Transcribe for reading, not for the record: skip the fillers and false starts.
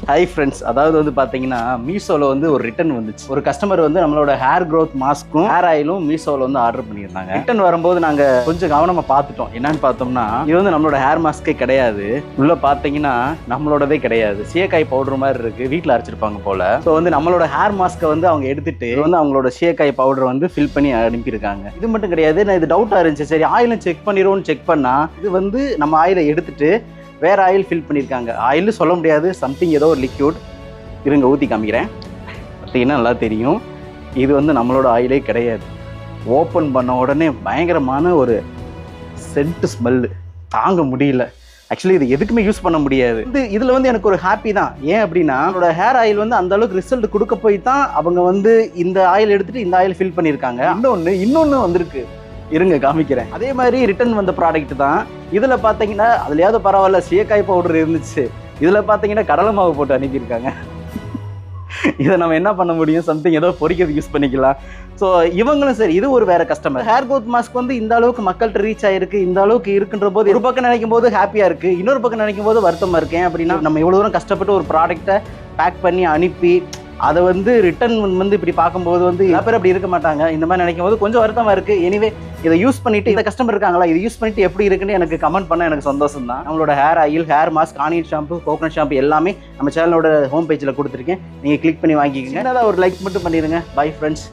Hi friends, அதாவது வந்து பார்த்தீங்கன்னா மீஷோவில் வந்து ஒரு ரிட்டன் வந்துச்சு. ஒரு கஸ்டமர் வந்து நம்மளோட ஹேர் க்ரோத் மாஸ்க்கும் ஹேர் ஆயிலும் மீஷோவில் வந்து ஆர்டர் பண்ணியிருந்தாங்க. ரிட்டன் வரும்போது நாங்கள் கொஞ்சம் கவனமாக பார்த்துட்டோம். என்னன்னு பார்த்தோம்னா, இது வந்து நம்மளோட ஹேர் மாஸ்க்கே கிடையாது. உள்ள பார்த்தீங்கன்னா நம்மளோடதே கிடையாது. சீயக்காய் பவுடர் மாதிரி இருக்கு, வீட்டில் அரைச்சிருப்பாங்க போல. ஸோ வந்து நம்மளோட ஹேர் மாஸ்க்கை வந்து அவங்க எடுத்துட்டு வந்து அவங்களோட சீயக்காய் பவுடர் வந்து ஃபில் பண்ணி அனுப்பியிருக்காங்க. இது மட்டும் கிடையாது, நான் இது டவுட்டாக இருந்துச்சு. சரி ஆயிலும் செக் பண்ணிடுவோம்னு செக் பண்ணா, இது வந்து நம்ம ஆயிலை எடுத்துட்டு வேற ஆயில் ஃபில் பண்ணியிருக்காங்க. ஆயில்னு சொல்ல முடியாது, சம்திங் ஏதோ ஒரு லிக்யூட். இருங்க ஊற்றி காமிக்கிறேன். பார்த்தீங்கன்னா நல்லா தெரியும், இது வந்து நம்மளோட ஆயிலே கிடையாது. ஓப்பன் பண்ண உடனே பயங்கரமான ஒரு சென்ட் ஸ்மெல்லு, தாங்க முடியல. ஆக்சுவலி இது எதுக்குமே யூஸ் பண்ண முடியாது. இதில் வந்து எனக்கு ஒரு ஹாப்பி தான். ஏன் அப்படின்னா, என்னோட ஹேர் ஆயில் வந்து அந்த அளவுக்கு ரிசல்ட் கொடுக்க போய் தான் அவங்க வந்து இந்த ஆயில் எடுத்துட்டு இந்த ஆயில் ஃபில் பண்ணியிருக்காங்க. இன்னொன்று வந்திருக்கு, இருங்க காமிக்கிறேன். அதே மாதிரி ரிட்டர்ன் வந்த ப்ராடக்ட் தான். இதில் பார்த்தீங்கன்னா அதுலையாவது பரவாயில்ல, சீயக்காய் பவுடர் இருந்துச்சு. இதில் பார்த்தீங்கன்னா கடலை மாவு போட்டு அனுப்பியிருக்காங்க. இதை நம்ம என்ன பண்ண முடியும்? சம்திங் ஏதோ பொரிக்கிறதுக்கு யூஸ் பண்ணிக்கலாம். ஸோ இவங்களும் சரி, இது ஒரு வேற கஸ்டமர். ஹேர் க்ரோத் மாஸ்க் வந்து இந்த அளவுக்கு மக்கள்கிட்ட ரீச் ஆயிருக்கு, இந்த அளவுக்கு இருக்குன்ற போது ஒரு பக்கம் நினைக்கும் போது ஹாப்பியா இருக்கு, இன்னொரு பக்கம் நினைக்கும் போது வருத்தமா இருக்கேன். அப்படின்னா நம்ம எவ்வளவு தூரம் கஷ்டப்பட்டு ஒரு ப்ராடக்ட்டை பேக் பண்ணி அனுப்பி அதை வந்து ரிட்டர்ன் வந்து இப்படி பார்க்கும்போது வந்து நிறைய பேர் அப்படி இருக்க மாட்டாங்க. இந்த மாதிரி நினைக்கும் போது கொஞ்சம் வருத்தமா இருக்கு. எனிவே இதை யூஸ் பண்ணிட்டு, இந்த கஸ்டமர் இருக்காங்களா, இதை யூஸ் பண்ணிட்டு எப்படி இருக்குன்னு எனக்கு கமெண்ட் பண்ண எனக்கு சந்தோஷம் தான். நம்மளோட hair oil, hair mask, onion shampoo, coconut shampoo எல்லாமே நம்ம சேனலோட ஹோம் பேஜில் கொடுத்துருக்கேன். நீங்கள் கிளிக் பண்ணி வாங்கிக்கோங்க. என்னதான் ஒரு லைக் மட்டும் பண்ணிடுங்க. Bye friends.